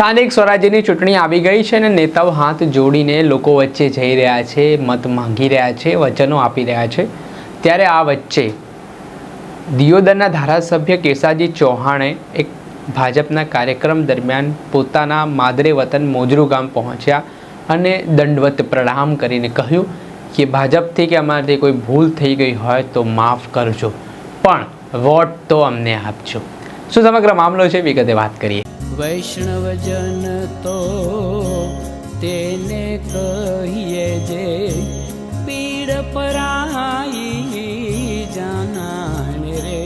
સ્થાનિક સ્વરાજ્યની ચૂંટણી આવી ગઈ છે અને નેતાઓ હાથ જોડીને લોકો વચ્ચે જઈ રહ્યા છે, મત માંગી રહ્યા છે, વચનો આપી રહ્યા છે। ત્યારે આ વચ્ચે દિયોદરના ધારાસભ્ય કેસાજી ચૌહાણે એક ભાજપના કાર્યક્રમ દરમિયાન પોતાના માદરે વતન મોજરૂ ગામ પહોંચ્યા અને દંડવત પ્રણામ કરીને કહ્યું કે ભાજપથી કે અમારાથી કોઈ ભૂલ થઈ ગઈ હોય તો માફ કરજો, પણ વોટ તો અમને આપજો। શું સમગ્ર મામલો છે, વિગતે વાત કરીએ। વૈષ્ણવજન તો તેને કહીએ જે પીડ પરાઈ જાનાને રે।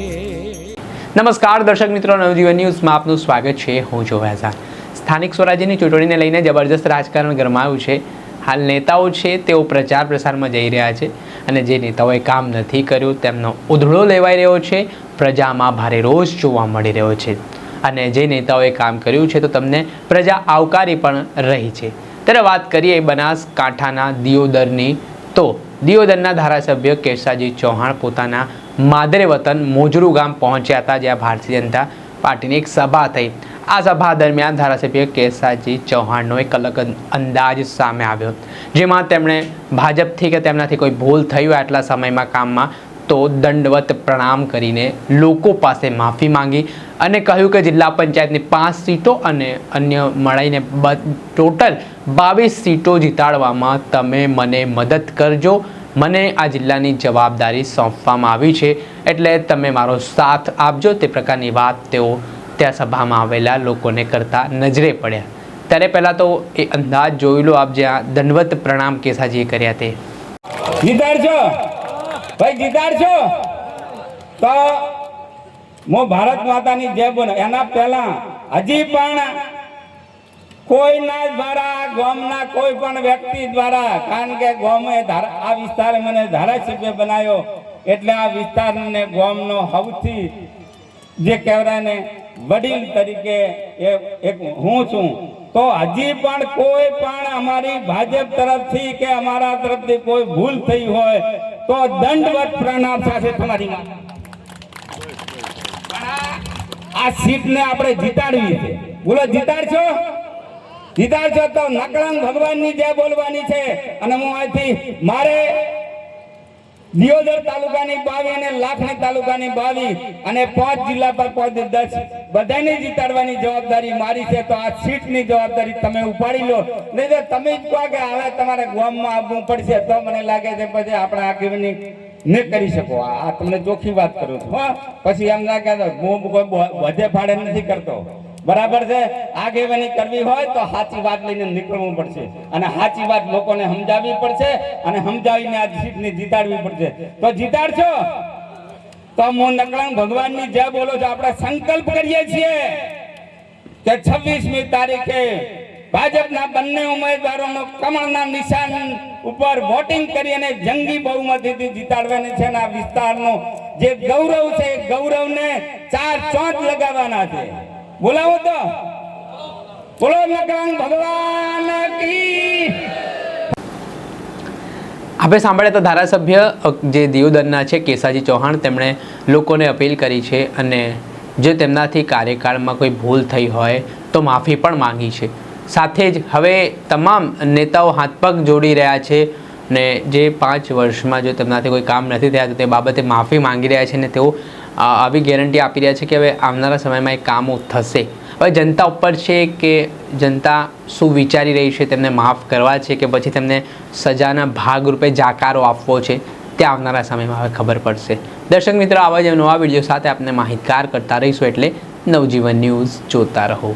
નમસ્કાર દર્શક મિત્રો, નવજીવન ન્યૂઝમાં આપનું સ્વાગત છે। હું જોવાઝા। સ્થાનિક સ્વરાજ્યની ચૂંટણીને લઈને જબરજસ્ત રાજકારણ ગરમાયું છે। હાલ નેતાઓ છે તેઓ પ્રચાર પ્રસારમાં જઈ રહ્યા છે અને જે નેતાઓએ કામ નથી કર્યું તેમનો ઉધડો લેવાઈ રહ્યો છે। પ્રજામાં ભારે રોષ જોવા મળી રહ્યો છે અને જે નેતાઓએ કામ કર્યું છે તો તમને પ્રજા આવકારી પણ રહી છે। ત્યારે વાત કરીએ બનાસકાંઠાના દિયોદરની, તો દિયોદરના ધારાસભ્ય કેસાજી ચૌહાણ પોતાના માદરે વતન મોજરૂ ગામ પહોંચ્યા હતા, જ્યાં ભારતીય જનતા પાર્ટીની એક સભા થઈ। આ સભા દરમિયાન ધારાસભ્ય કેસાજી ચૌહાણનો એક અલગ અંદાજ સામે આવ્યો, જેમાં તેમણે ભાજપથી કે તેમનાથી કોઈ ભૂલ થઈ હોય આટલા સમયમાં કામમાં તો દંડવત પ્રણામ કરીને લોકો પાસે માફી માંગી અને કહ્યું કે જિલ્લા પંચાયતની 5 સીટો અને અન્ય મળીને ટોટલ 22 સીટો જીતાડવામાં તમે મને મદદ કરજો। મને આ જિલ્લાની જવાબદારી સોંપવામાં આવી છે, એટલે તમે મારો સાથ આપજો। તે પ્રકારની વાત તેઓ ત્યાં સભામાં આવેલા લોકોને કરતા નજરે પડ્યા। ત્યારે પહેલાં તો એ અંદાજ જોઈ લો આપ, જ્યાં દંડવત પ્રણામ કેસાજીએ કર્યા તે। ભાઈ જીતાડશો તો હું ભારત માતાની જય બોલ। એના પહેલા હજી પણ કોઈના દ્વારા ગામના કોઈ પણ વ્યક્તિ દ્વારા, કારણ કે ગામે આ વિસ્તાર મને ધારાસભ્ય બનાવ્યો એટલે આ વિસ્તારને ગામનો સૌથી જે કહેવાય ને વડીલ તરીકે એક હું છું, તો હજી પણ કોઈ પણ અમારી ભાજપ તરફથી કે અમારા તરફથી કોઈ ભૂલ થઈ હોય તો દંડવત પ્રણામ સાથે તમારી આ સીટને આપણે જીતાડવી છે। બોલો જીતાડશો? જીતાડશો તો નકળંગ ભગવાનની જય બોલવાની છે। અને હું અહીંથી મારે દિયોદર તાલુકાની 22 અને લાખણી તાલુકાની 22 અને 5 જિલ્લા પર 10 બધાને જીતાડવાની જવાબદારી મારી છે। તો આ સીટની જવાબદારી તમે ઉપાડી લો, નહીં તો તમે જ કહો કે હવે તમારે ગામમાં આવવું પડશે તો મને લાગે છે પછી આપણે આગળની ન કરી શકો। આ તમને ચોખ્ખી વાત કરું છું। પછી એમ ના કહેતો હું કોઈ વધે ફાડે નથી કરતો, બરાબર છે। આગેવાની કરવી હોય તો સાચી વાત લઈને નીકળવું પડશે અને સાચી વાત લોકોને સમજાવવી પડશે અને સમજાવીને આ સીટને જીતાડવી પડશે। તો જીતાડશો તો હું નકળંગ ભગવાનની જય બોલો છો। આપણે સંકલ્પ કરીએ છીએ કે 26મી તારીખે ભાજપના બંને ઉમેદવારોનો કમળના નિશાન ઉપર વોટિંગ કરી અને જંગી બહુમતીથી જીતાડવાની છે અને આ વિસ્તારનો જે ગૌરવ છે એ ગૌરવને 4 ચોંચ લગાવવાના છે। બોલાવો તો બોલો નકળંગ ભગવાન કી। આપણે સાંભળ્યા તો ધારાસભ્ય જે દિયોદરના છે કેસાજી ચૌહાણ, તેમણે લોકોને અપીલ કરી છે અને જે તેમનાથી કાર્યકાળમાં કોઈ ભૂલ થઈ હોય તો માફી પણ માંગી છે। સાથે જ હવે તમામ નેતાઓ હાથપગ જોડી રહ્યા છે ને જે 5 વર્ષમાં જો તેમનાથી કોઈ કામ નથી થયા તો તે બાબતે માફી માંગી રહ્યા છે ને તેઓ આવી ગેરંટી આપી રહ્યા છે કે હવે આવનારા સમયમાં એ કામો થશે। હવે જનતા ઉપર છે કે જનતા શું વિચારી રહી છે, તેમને માફ કરવા છે કે પછી તેમને સજાના ભાગરૂપે જાકારો આપવો છે, તે આવનારા સમયમાં હવે ખબર પડશે। દર્શક મિત્રો, આવા જ નવા વિડીયો સાથે આપને માહિતગાર કરતા રહીશું, એટલે નવજીવન ન્યૂઝ જોતા રહો।